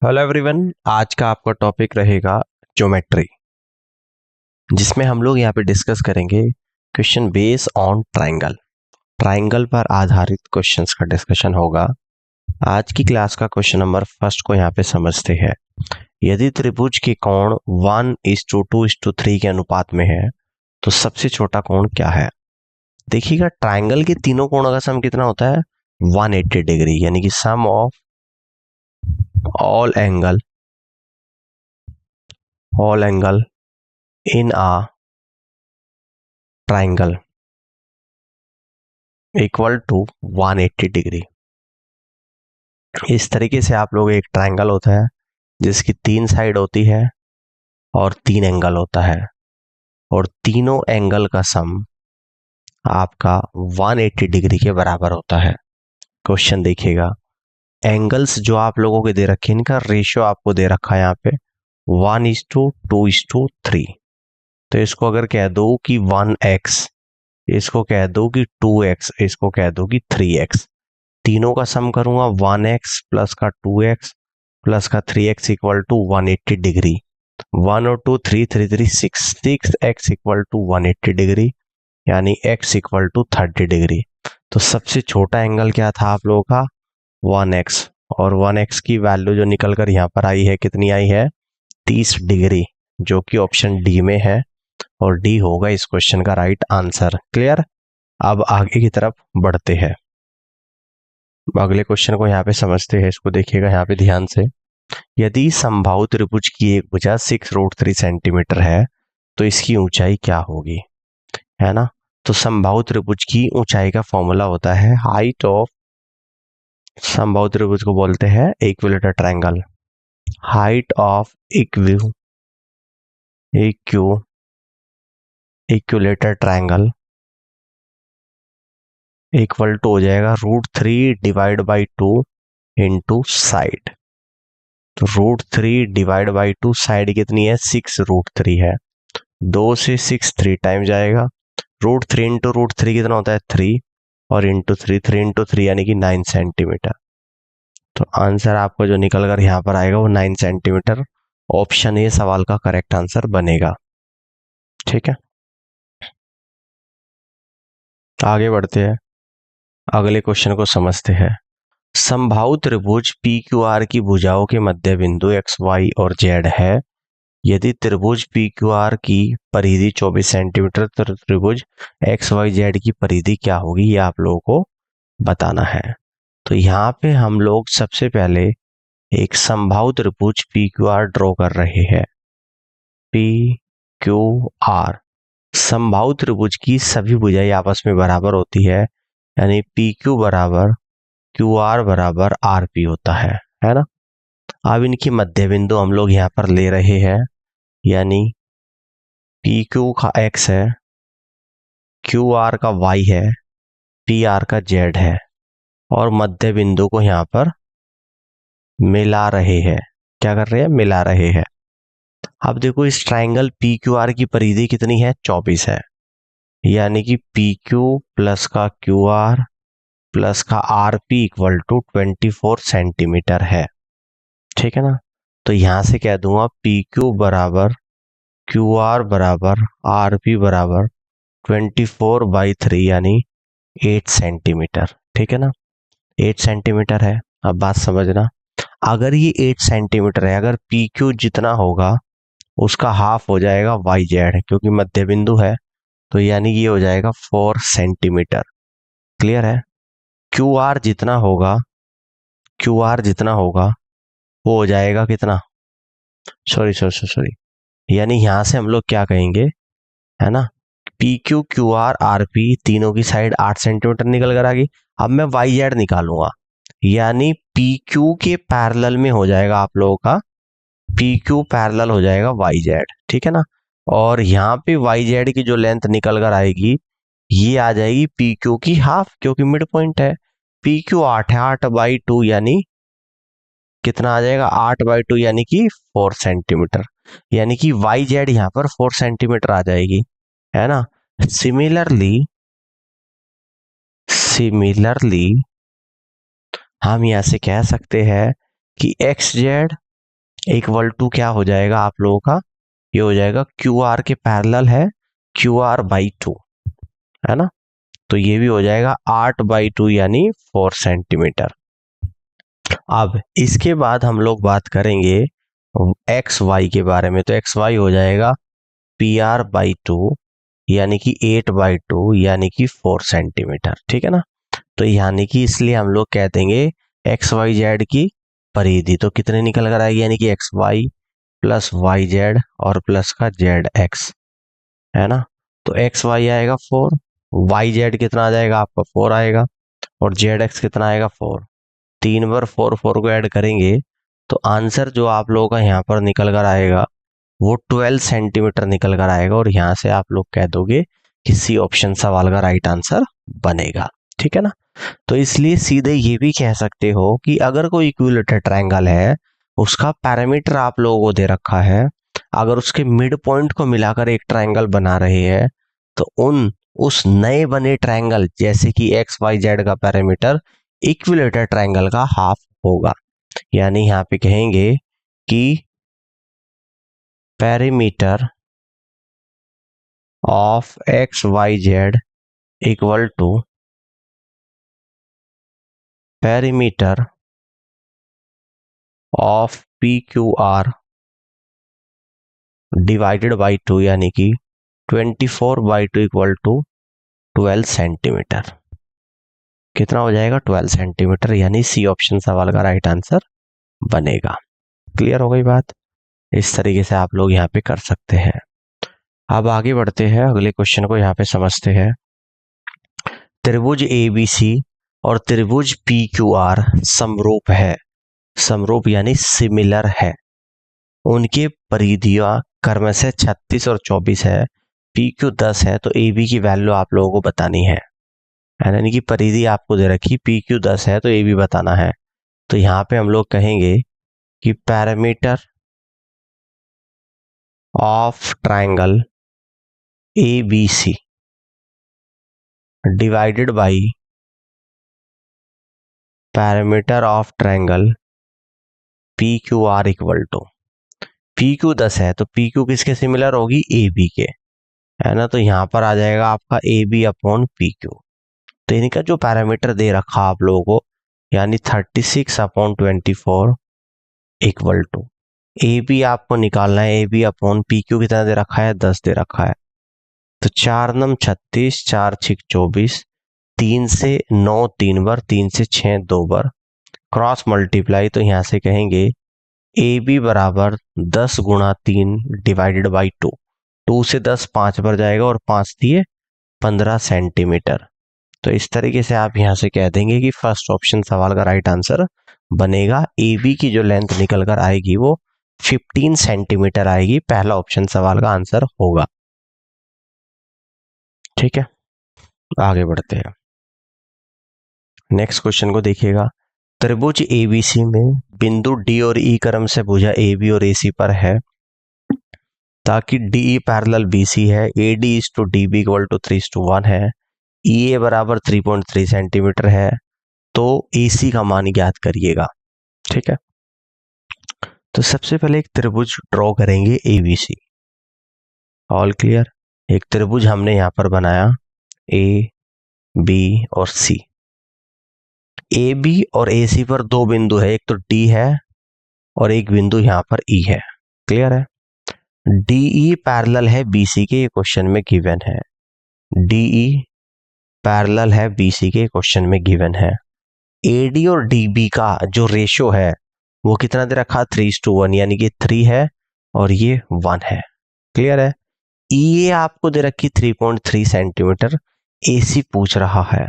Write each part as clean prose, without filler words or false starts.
Hello everyone, आज का आपका टॉपिक रहेगा ज्योमेट्री, जिसमें हम लोग यहाँ पे डिस्कस करेंगे question base on triangle. Triangle पर आधारित क्वेश्चंस का डिस्कशन होगा। आज की क्लास का क्वेश्चन नंबर फर्स्ट को यहाँ पे समझते हैं। यदि त्रिभुज के कोण 1:2:3 के अनुपात में है तो सबसे छोटा कोण क्या है? देखिएगा, ट्राइंगल के तीनों कोणों का सम कितना होता है? 180 डिग्री, यानी कि sum of all angle in a triangle equal to 180 degree. इस तरीके से आप लोग, एक ट्राइंगल होता है जिसकी 3 साइड होती है और 3 एंगल होता है, और तीनों एंगल का सम आपका 180 डिग्री के बराबर होता है। क्वेश्चन देखिएगा, एंगल्स जो आप लोगों के दे रखे हैं, इनका रेशियो आपको दे रखा है यहाँ पे 1:2:3। तो इसको अगर कह दो कि 1x, इसको कह दो कि 2x, इसको कह दो कि 3x, तीनों का सम करूंगा 1x प्लस का 2x प्लस का 3x इक्वल टू 180 डिग्री। 1 और 2 3 3 3 6x इक्वल टू 180 डिग्री, यानी x इक्वल टू 30 डिग्री। तो सबसे छोटा एंगल क्या था आप लोगों का? 1x, और 1x की वैल्यू जो निकल कर यहाँ पर आई है, कितनी आई है? 30 डिग्री, जो कि ऑप्शन डी में है, और डी होगा इस क्वेश्चन का राइट आंसर। क्लियर? अब आगे की तरफ बढ़ते हैं, अगले क्वेश्चन को यहाँ पे समझते हैं। इसको देखिएगा यहाँ पे ध्यान से। यदि समबाहु त्रिभुज की एक भुजा 6√3 सेंटीमीटर है तो इसकी ऊंचाई क्या होगी? है ना? तो समबाहु त्रिभुज की ऊंचाई का फॉर्मूला होता है हाइट ऑफ, समबाहु त्रिभुज को बोलते हैं equilateral triangle, height of equilateral triangle equal to हो जाएगा √3 डिवाइड बाई 2 इंटू साइड। तो √3 डिवाइड बाई 2, साइड कितनी है? 6√3 है, 2 से 6 3 टाइम जाएगा। √3 इंटू √3 कितना होता है? 3, और इंटू 3 इंटू 3 यानी कि 9 सेंटीमीटर। तो आंसर आपको जो निकल कर यहाँ पर आएगा वो 9 सेंटीमीटर। ऑप्शन ए सवाल का करेक्ट आंसर बनेगा। ठीक है, आगे बढ़ते हैं, अगले क्वेश्चन को समझते हैं। समबाहु त्रिभुज PQR की भुजाओं के मध्य बिंदु x, y और z है। यदि त्रिभुज PQR की परिधि 24 सेंटीमीटर, तो त्रिभुज XYZ की परिधि क्या होगी, ये आप लोगों को बताना है। तो यहाँ पे हम लोग सबसे पहले एक समबाहु त्रिभुज PQR ड्रॉ कर रहे हैं। PQR, समबाहु त्रिभुज की सभी भुजाएं आपस में बराबर होती है, यानी PQ बराबर QR बराबर RP होता है ना? अब इनकी मध्य बिंदु हम लोग यहाँ पर ले रहे हैं, यानी PQ का x है, QR का y है, PR का z है, और मध्य बिंदु को यहाँ पर मिला रहे हैं। क्या कर रहे हैं? मिला रहे हैं। अब देखो, इस ट्राइंगल PQR की परिधि कितनी है? 24 है, यानी कि PQ प्लस का QR प्लस का RP इक्वल टू 24 सेंटीमीटर है। ठीक है ना? तो यहां से कह दूंगा PQ बराबर QR बराबर RP बराबर 24/3, यानी 8 सेंटीमीटर। ठीक है ना? 8 सेंटीमीटर है। अब बात समझना, अगर ये 8 सेंटीमीटर है, अगर PQ जितना होगा उसका हाफ हो जाएगा YZ, क्योंकि मध्य बिंदु है, तो यानी ये हो जाएगा 4 सेंटीमीटर। क्लियर है? QR जितना होगा वो हो जाएगा कितना? सॉरी, यानी यहां से हम लोग क्या कहेंगे, है ना? PQ QR RP तीनों की साइड 8 सेंटीमीटर निकल कर आ गई। अब मैं YZ निकालूंगा, यानी PQ के पैरेलल में हो जाएगा आप लोगों का, PQ पैरेलल हो जाएगा YZ। ठीक है ना? और यहाँ पे YZ की जो लेंथ निकल कर आएगी, ये आ जाएगी PQ की हाफ, क्योंकि मिड पॉइंट है। PQ 8 है, 8/2 यानी कितना आ जाएगा? 8/2 यानी कि 4 सेंटीमीटर, यानी कि YZ यहाँ पर 4 सेंटीमीटर आ जाएगी, है ना? सिमिलरली हम यहां से कह सकते हैं कि XZ इक्वल टू क्या हो जाएगा आप लोगों का, ये हो जाएगा क्यू आर के पैरेलल है क्यू आर बाई टू, है ना। तो ये भी हो जाएगा 8/2 यानी 4 सेंटीमीटर। अब इसके बाद हम लोग बात करेंगे एक्स वाई के बारे में। तो एक्स वाई हो जाएगा PR/2 यानी कि 8/2 यानी कि 4 सेंटीमीटर, ठीक है ना। तो यानी कि इसलिए हम लोग कह देंगे एक्स वाई जेड की परिधि तो कितने निकल कर आएगी, यानी कि X Y plus Y Z और प्लस का जेड एक्स, है ना। तो एक्स वाई आएगा 4, वाई जेड कितना आ जाएगा आपका 4 आएगा, और जेड एक्स कितना आएगा 4। 3 बार 4 4 को ऐड करेंगे तो आंसर जो आप लोगों का यहाँ पर निकल कर आएगा वो 12 सेंटीमीटर निकल कर आएगा, और यहाँ से आप लोग कह दोगे कि सी ऑप्शन सवाल का राइट आंसर बनेगा, ठीक है ना। तो इसलिए सीधे ये भी कह सकते हो कि अगर कोई इक्विलेटरल ट्रायंगल है, उसका पैरामीटर आप लोगों को दे रखा है, अगर उसके मिड पॉइंट को मिलाकर एक ट्रायंगल बना रहे हैं, तो उस नए बने ट्रायंगल जैसे कि एक्स वाई जेड का पैरामीटर इक्विलेटरल ट्रायंगल का हाफ होगा। यानी यहाँ पे कहेंगे कि parameter of X Y Z equal to parameter of P Q R divided by 2 यानी कि 24/2 इक्वल टू 12 सेंटीमीटर। कितना हो जाएगा 12 सेंटीमीटर, यानी सी ऑप्शन सवाल का राइट आंसर बनेगा। क्लियर हो गई बात। इस तरीके से आप लोग यहाँ पे कर सकते हैं। अब आगे बढ़ते हैं, अगले क्वेश्चन को यहाँ पे समझते हैं। त्रिभुज ABC और त्रिभुज PQR समरूप है, समरूप यानी सिमिलर है, उनके परिधियां क्रम से 36 और 24 है, PQ 10 है, तो AB की वैल्यू आप लोगों को बतानी है, यानी कि परिधि आपको दे रखी PQ 10 है तो AB बताना है। तो यहाँ पे हम लोग कहेंगे कि parameter of triangle ABC divided by parameter of triangle PQR equal to, PQ 10 है तो PQ किसके सिमिलर होगी, AB के, है ना। तो यहाँ पर आ जाएगा आपका AB अपॉन PQ। तो इनका जो पैरामीटर दे रखा आप लोगों को, यानी 36/24 इक्वल टू AB आपको निकालना है, AB अपॉन PQ कितना दे रखा है, 10 दे रखा है। तो 4 9 36, 4 6 24, 3 से 9 3 बार, 3 से 6 2 बार, क्रॉस मल्टीप्लाई। तो यहाँ से कहेंगे AB बराबर 10 गुणा 3 डिवाइडेड बाई 2, 2 से 10 5 बार जाएगा और 5 दिए 15 सेंटीमीटर। तो इस तरीके से आप यहाँ से कह देंगे कि फर्स्ट ऑप्शन सवाल का राइट आंसर बनेगा। AB की जो लेंथ निकल कर आएगी वो 15 सेंटीमीटर आएगी, पहला ऑप्शन सवाल का आंसर होगा, ठीक है। आगे बढ़ते हैं, नेक्स्ट क्वेश्चन को देखिएगा। त्रिभुज ABC में बिंदु D और E क्रम से भुजा AB और AC पर है, ताकि DE पैरेलल BC है, AD is to DB equal to 3:1 है, EA बराबर 3.3 सेंटीमीटर है, तो AC का मान ज्ञात करिएगा, ठीक है। तो सबसे पहले एक त्रिभुज ड्रॉ करेंगे ABC। All clear. एक त्रिभुज हमने यहाँ पर बनाया AB और C। AB और AC पर दो बिंदु है, एक तो D है और एक बिंदु यहाँ पर E है, क्लियर है। DE पैरेलल है BC के, ये क्वेश्चन में गिवन है। DE पैरेलल है BC के, क्वेश्चन में गिवन है। AD और DB का जो रेशो है वो कितना दे रखा, 3:1, यानी कि 3 है और ये 1 है, क्लियर है। EA आपको दे रखी 3.3 सेंटीमीटर, AC पूछ रहा है।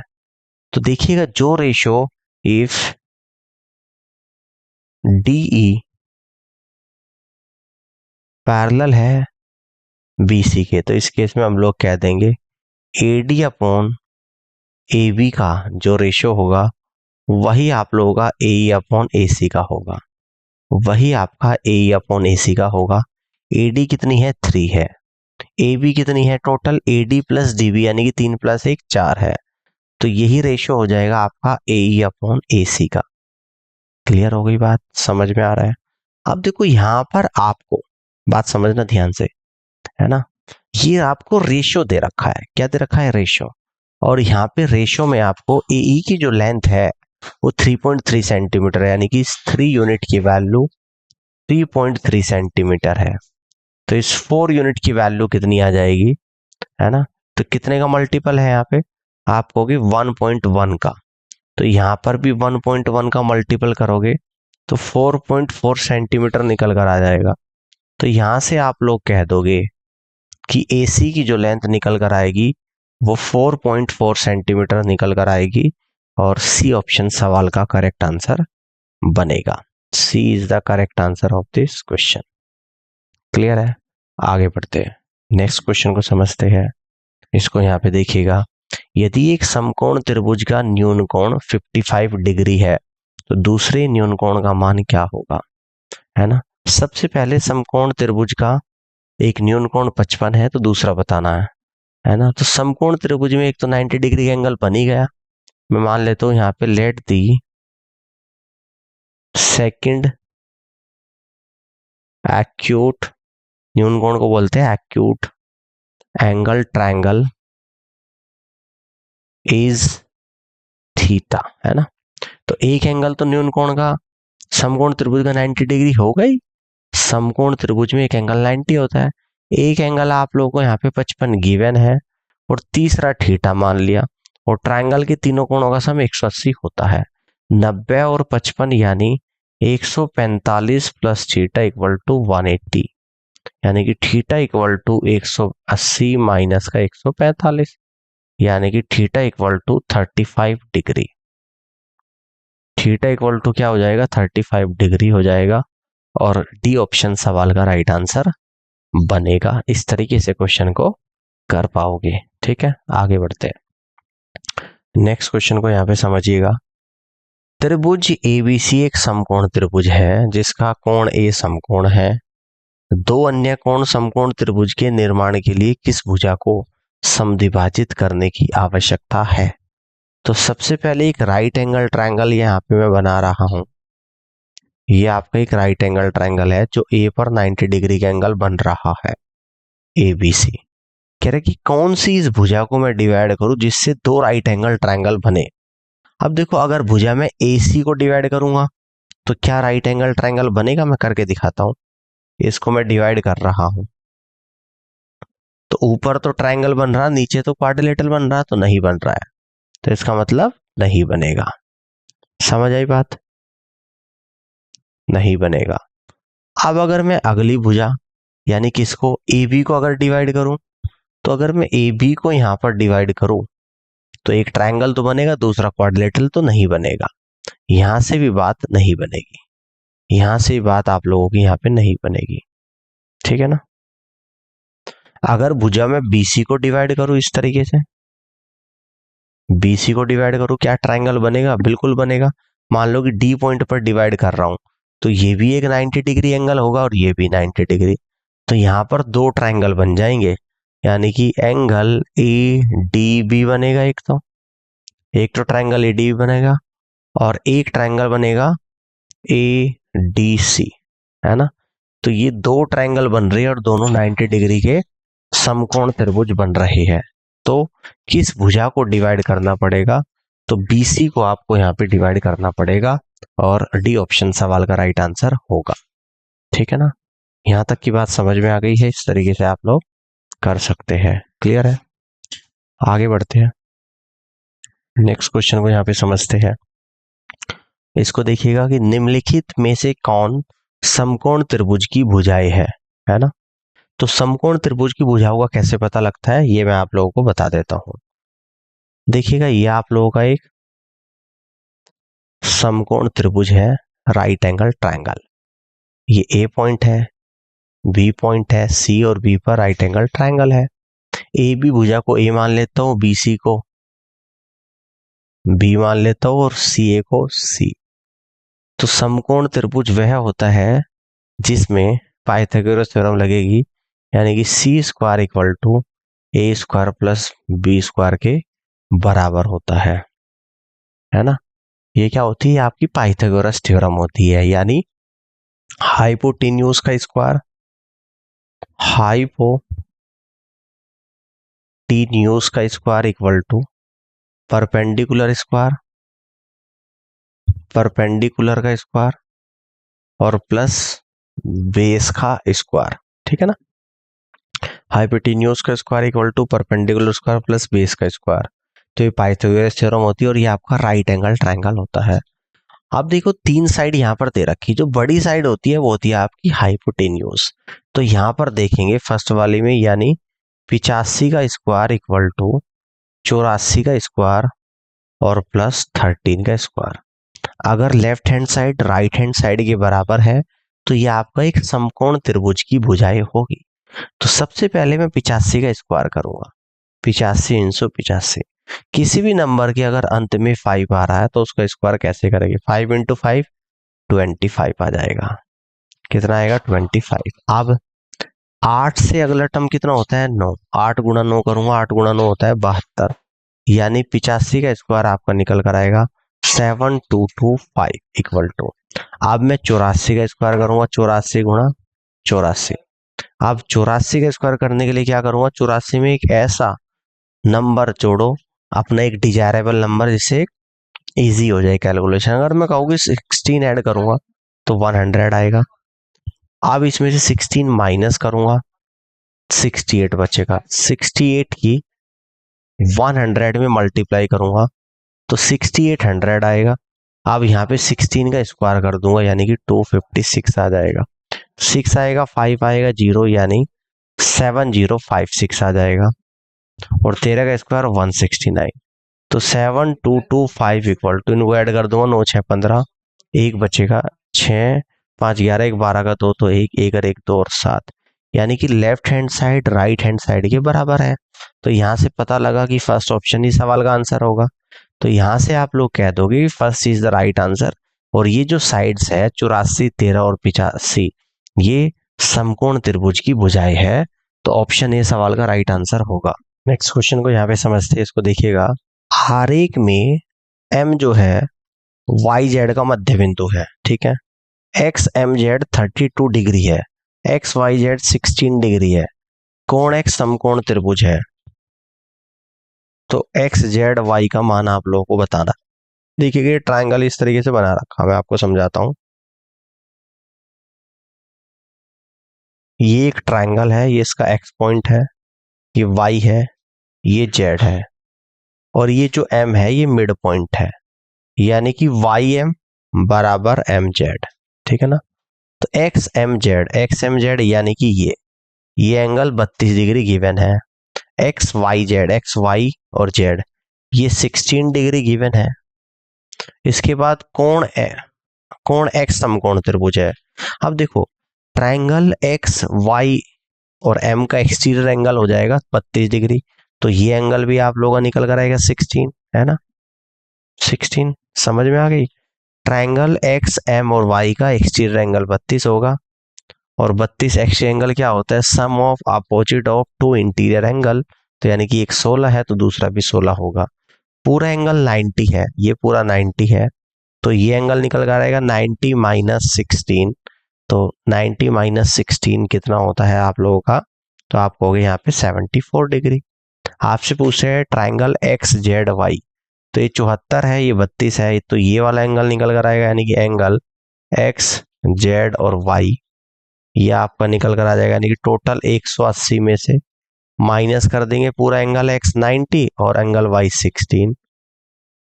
तो देखिएगा जो रेशो इफ DE पैरेलल है BC के, तो इस केस में हम लोग कह देंगे AD अपॉन AB का जो रेशो होगा वही आप लोगों का AE अपॉन AC का होगा, वही आपका AE अपॉन AC का होगा। AD कितनी है, 3 है, AB कितनी है, टोटल AD प्लस DB यानी कि 3 + 1 4 है, तो यही रेशो हो जाएगा आपका AE अपॉन AC का। क्लियर हो गई बात, समझ में आ रहा है। अब देखो यहाँ पर आपको बात समझना ध्यान से, है ना, ये आपको रेशो दे रखा है, क्या दे रखा है, रेशो। और यहाँ पे रेशो में आपको एई की जो लेंथ है वो 3.3 सेंटीमीटर है, यानी कि इस 3 यूनिट की वैल्यू 3.3 सेंटीमीटर है। तो इस 4 यूनिट की वैल्यू कितनी आ जाएगी, है ना, तो कितने का मल्टीपल है यहाँ पे, आप कहोगे 1.1 का, तो यहाँ पर भी 1.1 का मल्टीपल करोगे तो 4.4 सेंटीमीटर निकल कर आ जाएगा। तो यहाँ से आप लोग कह दोगे कि एसी की जो लेंथ निकल कर आएगी वो 4.4 सेंटीमीटर निकल कर आएगी, और सी ऑप्शन सवाल का करेक्ट आंसर बनेगा। C is the correct answer of this question. Clear है, आगे बढ़ते हैं, नेक्स्ट क्वेश्चन को समझते हैं। इसको यहाँ पे देखिएगा, यदि एक समकोण त्रिभुज का न्यून कोण 55 डिग्री है तो दूसरे न्यून कोण का मान क्या होगा, है ना। सबसे पहले समकोण त्रिभुज का एक न्यून कोण 55 है तो दूसरा बताना है ना। तो समकोण त्रिभुज में एक तो 90 डिग्री एंगल बन ही गया, मैं मान लेता हूं यहाँ पे लेट दी सेकंड एक्यूट, न्यून कोण को बोलते हैं acute angle triangle is theta, है ना। तो एक एंगल तो न्यून कोण का समकोण त्रिभुज का 90 डिग्री हो गई, समकोण त्रिभुज में एक एंगल 90 होता है, एक एंगल आप लोगों को यहाँ पे 55 गिवन है और तीसरा थीटा मान लिया, और ट्रायंगल के तीनों कोणों का सम 180 होता है। 90 और 55 यानी 145 प्लस थीटा इक्वल टू 180, यानी कि थीटा इक्वल टू 180 माइनस का 145, यानी कि theta equal to 35 degree. Theta equal to क्या हो जाएगा, 35 डिग्री हो जाएगा, और डी ऑप्शन सवाल का राइट आंसर बनेगा। इस तरीके से क्वेश्चन को कर पाओगे। ठीक है, आगे बढ़ते हैं, नेक्स्ट क्वेश्चन को यहाँ पे समझिएगा। त्रिभुज एबीसी एक समकोण त्रिभुज है जिसका कोण ए समकोण है। दो अन्य कोण समकोण त्रिभुज के निर्माण के लिए किस भुजा को समद्विभाजित करने की आवश्यकता है। तो सबसे पहले एक राइट एंगल ट्रायंगल यहाँ पे मैं बना रहा हूं, ये आपका एक राइट एंगल ट्रायंगल है जो ए पर 90 डिग्री का एंगल बन रहा है, ए बी सी। कह रहे कि कौन सी इस भुजा को मैं डिवाइड करूं जिससे दो राइट एंगल ट्रायंगल बने। अब देखो, अगर भुजा में ए सी को डिवाइड करूंगा तो क्या राइट एंगल ट्रायंगल बनेगा, मैं करके दिखाता हूं। इसको मैं डिवाइड कर रहा हूं तो ऊपर तो ट्रायंगल बन रहा, नीचे तो क्वाड्रिलेटरल बन रहा, तो नहीं बन रहा है, तो इसका मतलब नहीं बनेगा। समझ आई बात, नहीं बनेगा। अब अगर मैं अगली भुजा यानी किसको, ए बी को अगर डिवाइड करूं, तो अगर मैं ए बी को यहां पर डिवाइड करूं तो एक ट्रायंगल तो बनेगा, दूसरा क्वाड्रिलेटरल तो नहीं बनेगा। यहां से भी बात नहीं बनेगी, यहां से भी बात आप लोगों की यहां पे नहीं बनेगी। ठीक है ना। अगर भुजा में बीसी को डिवाइड करूं इस तरीके से, बीसी को डिवाइड करूं, क्या ट्रायंगल बनेगा, बिल्कुल बनेगा। मान लो कि डी पॉइंट पर डिवाइड कर रहा हूं तो ये भी एक 90 डिग्री एंगल होगा और ये भी 90 डिग्री, तो यहां पर दो ट्रायंगल बन जाएंगे, यानी कि एंगल ए डी बी बनेगा। एक तो ट्रायंगल ए डी बी बनेगा और एक ट्रायंगल बनेगा ए डी सी, है ना। तो ये दो ट्रायंगल बन रहे हैं और दोनों 90 डिग्री के समकोण त्रिभुज बन रहे हैं। तो किस भुजा को डिवाइड करना पड़ेगा, तो बीसी को आपको यहाँ पे डिवाइड करना पड़ेगा, और डी ऑप्शन सवाल का राइट आंसर होगा। ठीक है ना, यहां तक की बात समझ में आ गई है, इस तरीके से आप लोग कर सकते हैं। क्लियर है, आगे बढ़ते हैं, नेक्स्ट क्वेश्चन को यहाँ पे समझते हैं। इसको देखिएगा कि निम्नलिखित में से कौन समकोण त्रिभुज की भुजाएं है ना। तो समकोण त्रिभुज की भुजाओं का कैसे पता लगता है, ये मैं आप लोगों को बता देता हूं। देखिएगा, ये आप लोगों का एक समकोण त्रिभुज है, राइट एंगल ट्रायंगल। ये ए पॉइंट है, बी पॉइंट है, सी और बी पर राइट एंगल ट्रायंगल है। ए बी भुजा को ए मान लेता हूं, बी सी को बी मान लेता हूं और सी ए को सी। तो समकोण त्रिभुज वह होता है जिसमें पाइथागोरस थ्योरम लगेगी, यानी कि C square equal to A square plus B square के बराबर होता है ना। ये क्या होती है, आपकी पाइथागोरस थ्योरम होती है, यानी हाइपोटेन्यूज का स्क्वायर, हाइपोटेन्यूज का square equal to perpendicular square, perpendicular का स्क्वायर और प्लस बेस का स्क्वायर, ठीक है ना। हाइपोटेन्यूज का square equal to perpendicular square plus base का स्क्वायर, तो ये पाइथागोरस थ्योरम होती है और ये आपका राइट एंगल ट्रायंगल होता है। आप देखो तीन साइड यहाँ पर दे रखी, जो बड़ी साइड होती है वो होती है आपकी हाइपोटेन्यूज। तो यहाँ पर देखेंगे फर्स्ट वाली में, यानी 85 का स्क्वायर इक्वल टू 84 का स्क्वायर और प्लस 13 का स्क्वायर। अगर left hand side right hand side के बराबर है तो ये आपका एक समकोण त्रिभुज की भुजाएं होगी। तो सबसे पहले मैं 85 का स्क्वायर करूंगा, 85 इंसू 85। किसी भी नंबर के अगर अंत में 5 आ रहा है तो उसका स्क्वायर कैसे करेंगे, 5 इंटू 5 25 आ जाएगा। कितना आएगा 25। अब 8 से अगला टर्म कितना होता है 9, 8 गुणा 9 करूंगा, 8 गुणा 9 होता है 72, यानी 85 का स्क्वायर आपका निकल कर आएगा 7225 इक्वल टू। अब मैं 84 का स्क्वायर करूंगा, 84 गुणा 84। अब 84 का स्क्वायर करने के लिए क्या करूंगा, 84 में एक ऐसा नंबर जोड़ो अपना एक डिजायरेबल नंबर जिससे इजी हो जाए कैलकुलेशन। अगर मैं कहूँगी 16 ऐड करूंगा तो 100 आएगा। अब इसमें से 16 माइनस करूंगा, 68 बचेगा। 68 की 100 में मल्टीप्लाई करूंगा तो 6800 आएगा। अब यहाँ पे 16 का स्क्वायर कर दूंगा यानी कि 256 आ जाएगा। 6 आएगा, 5 आएगा, 0 यानी 7056 आ जाएगा और 13 का स्क्वायर 169। तो 7225 इक्वल टू, इनको ऐड कर दूंगा, 9 6 15, एक बचेगा 6 5 11, एक 12 का 2 तो एक और एक 2 और 7, यानी कि left hand side right hand side के बराबर है। तो यहाँ से पता लगा कि फर्स्ट ऑप्शन ही सवाल का आंसर होगा। तो यहाँ से आप लोग कह दोगे कि first is the right answer. और ये जो साइड्स है 84 13 और 85, ये समकोण त्रिभुज की भुजाएं है, तो ऑप्शन ए सवाल का राइट आंसर होगा। नेक्स्ट क्वेश्चन को यहाँ पे समझते हैं, इसको देखिएगा। आरेख में m जो है वाई जेड का मध्य बिंदु है, ठीक है। एक्स एम जेड 32 डिग्री है, एक्स वाई जेड 16 डिग्री है, कोण एक्स समकोण त्रिभुज है। तो एक्स जेड वाई का मान आप लोगों को बताना। देखिए ये ट्रायंगल इस तरीके से बना रखा, मैं आपको समझाता हूं। ये एक ट्रायंगल है, ये इसका एक्स पॉइंट है, ये वाई है, ये जेड है और ये जो एम है ये मिड पॉइंट है, यानी कि वाई एम बराबर एम जेड, ठीक है ना। तो एक्स एम जेड यानी कि ये एंगल 32 डिग्री गिवन है। एक्स वाई और जेड ये 16 डिग्री गिवन है। इसके बाद कोण एक्स समकोण त्रिभुज है। अब देखो ट्रायंगल एक्स वाई और एम का एक्सटीरियर एंगल हो जाएगा 32 डिग्री, तो ये एंगल भी आप लोगों का निकल कर आएगा 16, है ना। 16 समझ में आ गई। ट्रायंगल एक्स एम और वाई का एक्सटीरियर एंगल 32 होगा और 32 एक्सटीरियर एंगल क्या होता है, sum of opposite of two interior angle. तो यानी कि एक 16 है तो दूसरा भी 16 होगा। पूरा एंगल 90 है, ये पूरा 90 है, तो ये एंगल निकल कर आएगा 90 माइनस 16। तो 90 माइनस 16 कितना होता है आप लोगों का, तो आप कहोगे यहाँ पे 74 डिग्री। आपसे पूछ रहे हैं ट्राइंगल एक्स जेड वाई, तो ये 74 है, ये 32 है, तो ये वाला एंगल निकल कर आएगा, यानी कि एंगल एक्स जेड और वाई ये आपका निकल कर आ जाएगा, यानी कि टोटल 180 में से माइनस कर देंगे पूरा एंगल एक्स 90 और एंगल वाई 16,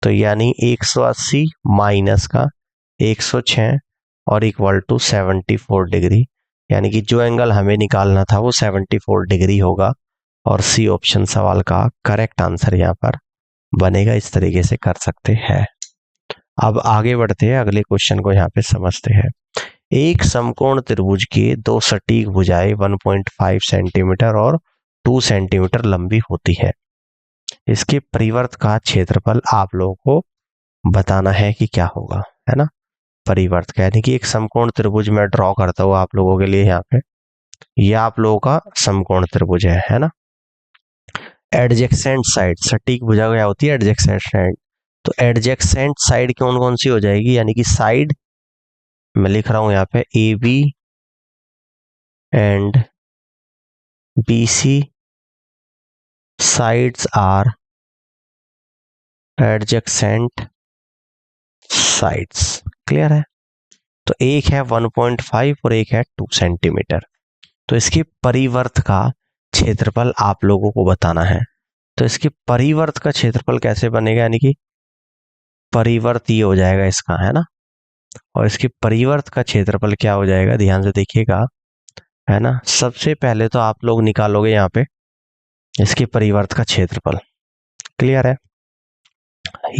तो यानी 180 माइनस का 106 और इक्वल टू 74 डिग्री, यानी कि जो एंगल हमें निकालना था वो 74 डिग्री होगा और सी ऑप्शन सवाल का करेक्ट आंसर यहाँ पर बनेगा। इस तरीके से कर सकते हैं। अब आगे बढ़ते हैं, अगले क्वेश्चन को यहाँ पे समझते हैं। एक समकोण त्रिभुज के दो सटीक भुजाएं 1.5 सेंटीमीटर और 2 सेंटीमीटर लंबी होती है। इसके परिवर्त का क्षेत्रफल आप लोगों को बताना है कि क्या होगा, है ना। परिवर्त का यानी कि एक समकोण त्रिभुज में ड्रॉ करता हूँ आप लोगों के लिए यहाँ पे, यह आप लोगों का समकोण त्रिभुज है ना। एडजेक्सेंट साइड, सटीक भुजा क्या होती है, एडजेक्सेंट साइड। तो एडजेक्सेंट साइड कौन कौन सी हो जाएगी, यानी कि साइड मैं लिख रहा हूं यहाँ पे A B and B C sides are adjacent sides. Clear है? तो एक है 1.5 और एक है 2 सेंटीमीटर। तो इसके परिवर्त का क्षेत्रफल आप लोगों को बताना है। तो इसके परिवर्त का क्षेत्रफल कैसे बनेगा, यानी कि परिवर्त ये हो जाएगा इसका, है ना। और इसके परिवर्त का क्षेत्रफल क्या हो जाएगा, ध्यान से देखिएगा, है ना। सबसे पहले तो आप लोग निकालोगे यहाँ पे इसके परिवर्त का क्षेत्रफल। क्लियर है?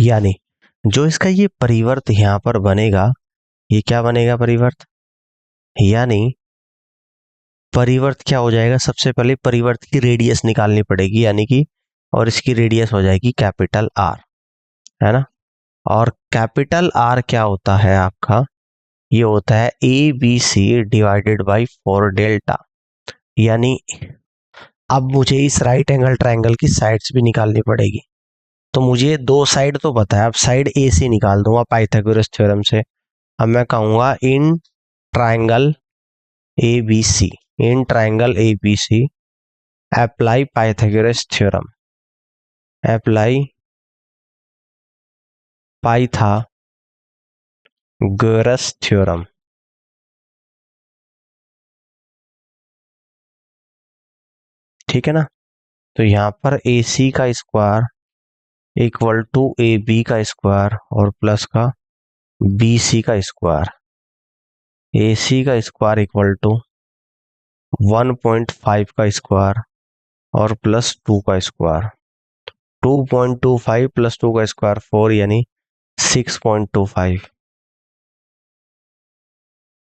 यानी जो इसका ये परिवर्त यहाँ पर बनेगा, ये क्या बनेगा परिवर्त, यानी परिवर्त क्या हो जाएगा, सबसे पहले परिवर्त की रेडियस निकालनी पड़ेगी, यानी कि, और इसकी रेडियस हो जाएगी कैपिटल आर, है ना। और कैपिटल आर क्या होता है आपका, ये होता है A B C divided by 4 delta. यानी अब मुझे इस राइट एंगल ट्रायंगल की साइड्स भी निकालनी पड़ेगी। तो मुझे दो साइड तो पता है, अब साइड ए सी निकाल दूंगा पाइथागोरस थ्योरम से। अब मैं कहूंगा in triangle A B C, in triangle A B C apply Pythagoras theorem, apply Pythagoras theorem. ठीक है ना। तो यहाँ पर ए सी का square equal to A B का स्क्वायर और प्लस का बी सी का स्क्वायर, ए सी का स्क्वायर इक्वल टू 1.5 का स्क्वायर और प्लस 2 का स्क्वायर, 2.25 प्लस 2 का स्क्वायर 4 यानी 6.25।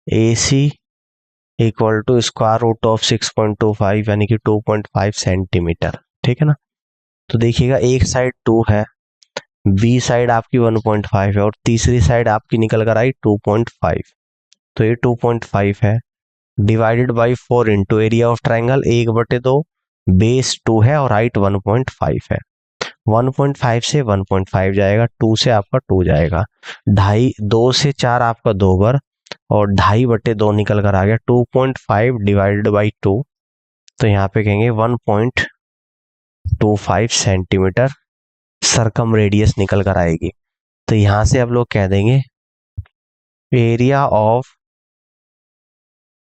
A C equal to square root of 6.25 यानी कि 2.5 सेंटीमीटर। ठीक है ना। तो देखिएगा एक साइड 2 है, बी साइड आपकी 1.5 है और तीसरी साइड आपकी निकल कर आई 2.5। तो ये 2.5 है divided by 4 into area of triangle 1/2, base 2 है और हाइट 1.5 है। 1.5 से 1.5 जाएगा, 2 से आपका 2 जाएगा, 2.5, 2 से 4 आपका 2 बार और 2.5/2 निकल कर आ गया 2.5 डिवाइडेड बाई 2। तो यहाँ पे कहेंगे 1.25 सेंटीमीटर सरकम रेडियस निकल कर आएगी। तो यहां से आप लोग कह देंगे area of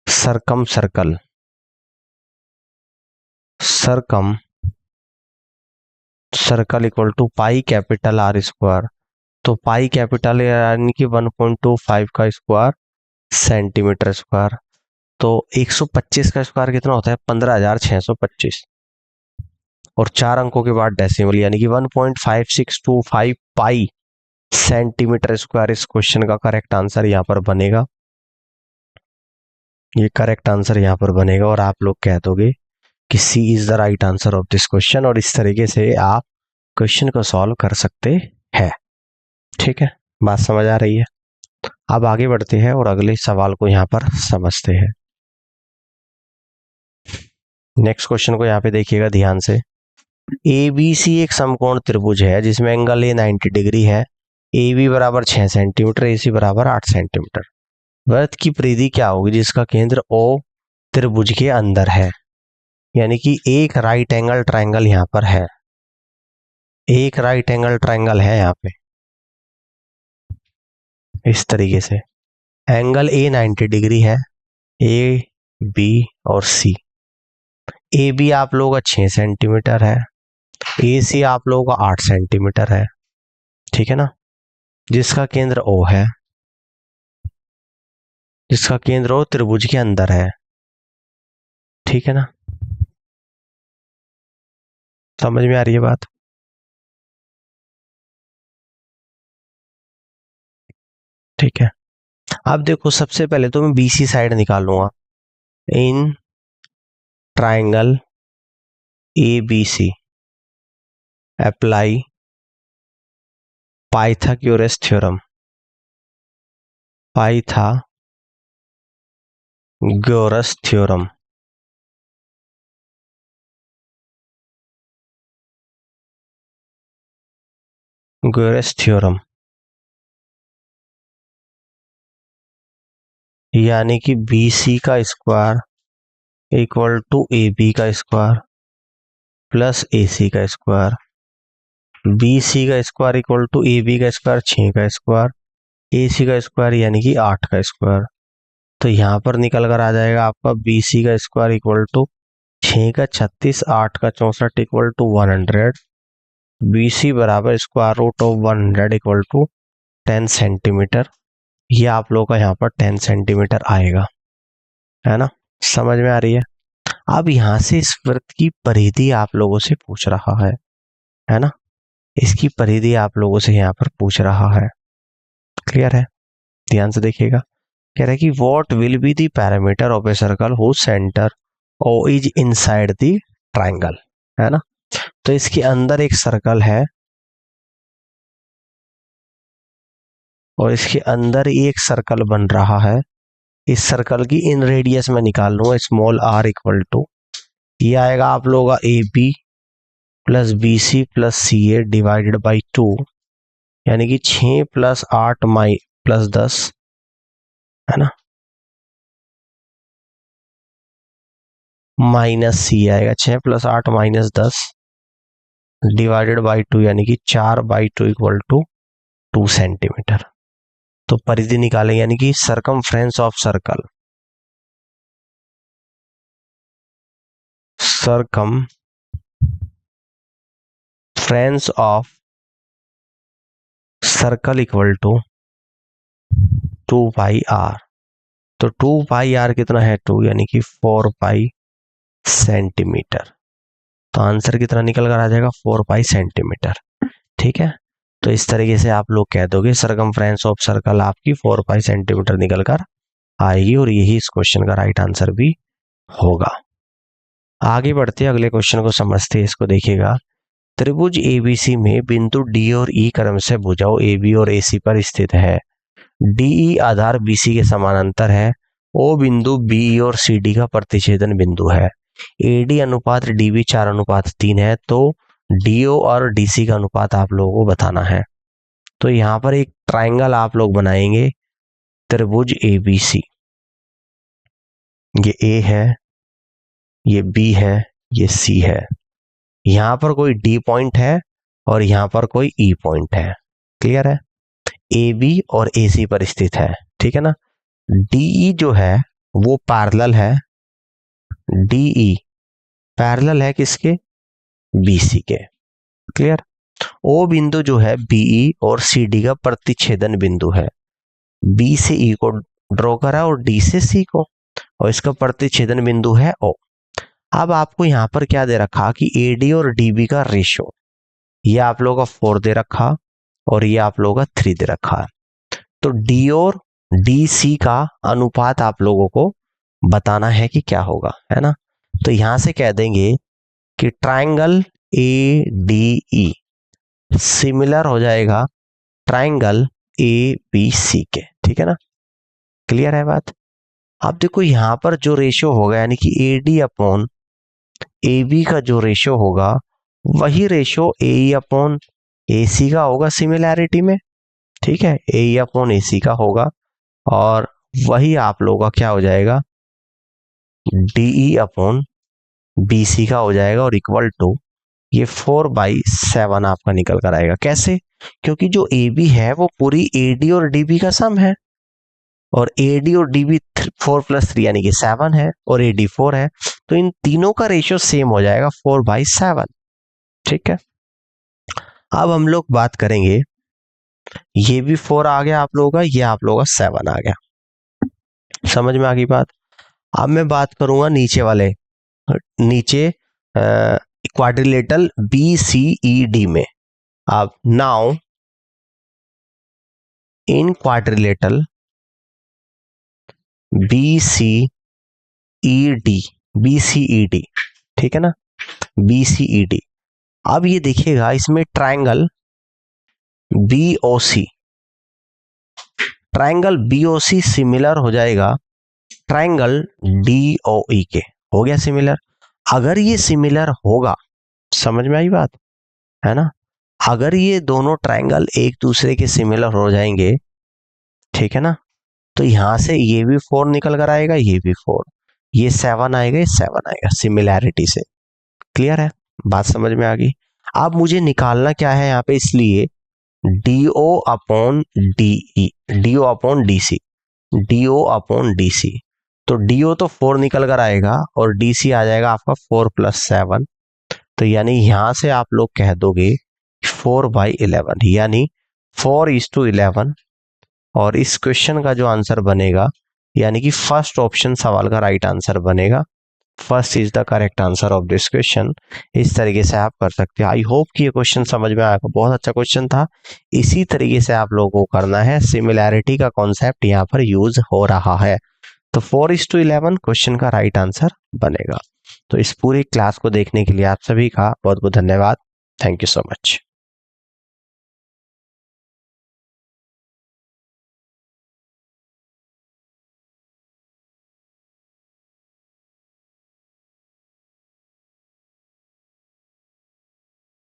circumcircle, circumcircle equal to pi capital R square. तो पाई कैपिटल यानी कि 1.25 का स्क्वायर सेंटीमीटर स्क्वायर। तो 125 का स्क्वायर कितना होता है, 15,625 और 4 अंकों के बाद डेसिमल यानी कि 1.5625 पाई सेंटीमीटर स्क्वायर इस क्वेश्चन का करेक्ट आंसर यहाँ पर बनेगा। ये करेक्ट आंसर यहाँ पर बनेगा और आप लोग कह दोगे कि C is the right answer of this question, और इस तरीके से आप क्वेश्चन को सॉल्व कर सकते हैं। ठीक है, बात समझ आ रही है। अब आगे बढ़ते हैं और अगले सवाल को यहाँ पर समझते हैं। नेक्स्ट क्वेश्चन को यहाँ पे देखिएगा ध्यान से। ए बी सी एक समकोण त्रिभुज है जिसमें एंगल ए 90 डिग्री है, ए बी बराबर 6 सेंटीमीटर, ए सी बराबर 8 सेंटीमीटर। वृत्त की परिधि क्या होगी जिसका केंद्र ओ त्रिभुज के अंदर है, यानी कि एक राइट एंगल ट्राइंगल यहाँ पर है, एक राइट एंगल ट्राइंगल है यहाँ पे इस तरीके से। एंगल ए 90 डिग्री है, ए बी और सी। ए बी आप लोगों का 6 सेंटीमीटर है, ए सी आप लोगों का 8 सेंटीमीटर है। ठीक है ना। जिसका केंद्र ओ है, जिसका केंद्र ओ त्रिभुज के अंदर है। ठीक है ना, समझ में आ रही है बात। ठीक है, अब देखो सबसे पहले तो मैं बीसी साइड निकालूंगा in triangle A B C apply Pythagoras theorem, Pythagoras theorem. गोरस थ्योरम यानी कि बी सी का square equal to A B का स्क्वायर प्लस ए सी का स्क्वायर, बी सी का square equal to A B का square 6 का square, ए C का स्क्वायर यानी कि 8 का स्क्वायर। तो यहाँ पर निकल कर आ जाएगा आपका बी सी का स्क्वायर इक्वल टू 6 का 36, 8 का 64 इक्वल टू 100। बी सी बराबर square root of 100 equal to 10 centimetre. ये आप लोगों का यहाँ पर 10 सेंटीमीटर आएगा, है ना, समझ में आ रही है। अब यहाँ से इस वृत्त की परिधि आप लोगों से पूछ रहा है ना, इसकी परिधि आप लोगों से यहाँ पर पूछ रहा है। क्लियर है, ध्यान से देखिएगा। कह रहा है कि what will be the parameter of a circle whose centre O is inside the triangle, है ना। तो इसके अंदर एक सर्कल है और इसके अंदर एक सर्कल बन रहा है। इस सर्कल की इन रेडियस में निकाल लूंगा स्मॉल आर इक्वल टू, ये आएगा आप लोगों का A B plus B C plus C A divided by 2, यानी कि 6 प्लस 8 प्लस 10, है ना, माइनस सी आएगा 6 प्लस 8 माइनस 10 डिवाइडेड बाई 2, यानी कि 4/2 इक्वल टू 2 सेंटीमीटर। तो परिधि निकालेंगे, यानी कि circumference of circle, circumference of circle equal to 2 pi R. तो 2 पाई आर कितना है 2, यानी कि 4 पाई सेंटीमीटर। तो आंसर कितना निकल कर आ जाएगा 4 पाई सेंटीमीटर। ठीक है, तो इस तरीके से आप लोग कह दोगे सरकमफ्रेंस ऑफ सर्कल आपकी 4 पाई सेंटीमीटर निकल कर आएगी, और यही इस क्वेश्चन का राइट आंसर भी होगा। आगे बढ़ते हैं, अगले क्वेश्चन को समझते हैं। इसको देखिएगा, त्रिभुज एबीसी में बिंदु डी और ई क्रम से भुजाओं ए बी और ए सी पर स्थित है। डीई आधार बीसी के समानांतर है। ओ बिंदु बी और सी डी का प्रतिच्छेदन बिंदु है। एडी अनुपात डीबी 4:3 है। तो डीओ और डीसी का अनुपात आप लोगों को बताना है। तो यहाँ पर एक ट्राइंगल आप लोग बनाएंगे, त्रिभुज एबीसी। ये ए है, ये बी है, ये सी है। यहाँ पर कोई डी पॉइंट है और यहाँ पर कोई ई पॉइंट है। क्लियर है, ए बी और ए सी पर स्थित है। ठीक है ना। डीई जो है वो पैरेलल है, डीई पैरेलल है किसके, बीसी के। क्लियर। ओ बिंदु जो है बीई और सी डी का प्रतिच्छेदन बिंदु है। बी से ई को ड्रॉ करा और डी से सी को, और इसका प्रतिच्छेदन बिंदु है ओ। अब आपको यहाँ पर क्या दे रखा कि ए डी और डी बी का रेशियो, ये आप लोगों का 4 दे रखा और ये आप लोगों का 3 दे रखा है। तो डी और डी सी का अनुपात आप लोगों को बताना है कि क्या होगा, है ना। तो यहां से कह देंगे कि triangle A D E similar हो जाएगा ट्राइंगल ए बी सी के। ठीक है ना, क्लियर है बात। अब देखो यहां पर जो रेशियो होगा, यानी कि A D upon A B का जो रेशियो होगा, वही ratio A E upon A C का होगा सिमिलैरिटी में। ठीक है, ए ई अपॉन ए सी का होगा, और वही आप लोगों का क्या हो जाएगा, डीई अपॉन बी सी का हो जाएगा, और इक्वल टू ये 4/7 आपका निकल कर आएगा। कैसे, क्योंकि जो ए बी है वो पूरी ए डी और डी बी का सम है, और ए डी और डी बी 4 + 3 यानी कि 7 है, और ए डी 4 है। तो इन तीनों का रेशियो सेम हो जाएगा 4/7। ठीक है, अब हम लोग बात करेंगे, ये भी 4 आ गया आप लोगों का, ये आप लोगों का 7 आ गया। समझ में आ गई बात। अब मैं बात करूंगा नीचे वाले, नीचे quadrilateral B C E D में। अब now in quadrilateral B C E D, B C E D, ठीक है ना, बी सी ई डी। अब ये देखिएगा, इसमें triangle B O C, triangle B O C similar हो जाएगा ट्राइंगल डी ओ ई के। हो गया सिमिलर। अगर ये सिमिलर होगा, समझ में आई बात, है ना, अगर ये दोनों ट्राइंगल एक दूसरे के सिमिलर हो जाएंगे, ठीक है ना, तो यहाँ से ये भी 4 निकल कर आएगा, ये भी 4, ये 7 आएगा, ये 7 आएगा, सिमिलैरिटी से। क्लियर है, बात समझ में आ गई। अब मुझे निकालना क्या है यहाँ पे, इसलिए DO upon DE, DO upon DC, DO upon DC। तो DO तो 4 निकल कर आएगा और DC आ जाएगा आपका 4 + 7। तो यानी यहां से आप लोग कह दोगे 4/11, यानी 4:11। और इस क्वेश्चन का जो आंसर बनेगा, यानी कि फर्स्ट ऑप्शन सवाल का राइट आंसर बनेगा। First is the correct answer of this question. इस तरीके से आप कर सकते हैं। आई होप कि ये क्वेश्चन समझ में आएगा, बहुत अच्छा क्वेश्चन था। इसी तरीके से आप लोगों को करना है, सिमिलैरिटी का कॉन्सेप्ट यहाँ पर यूज हो रहा है। तो 4:11 क्वेश्चन का राइट आंसर बनेगा। तो इस पूरी क्लास को देखने के लिए आप सभी का बहुत बहुत धन्यवाद। Thank you so much.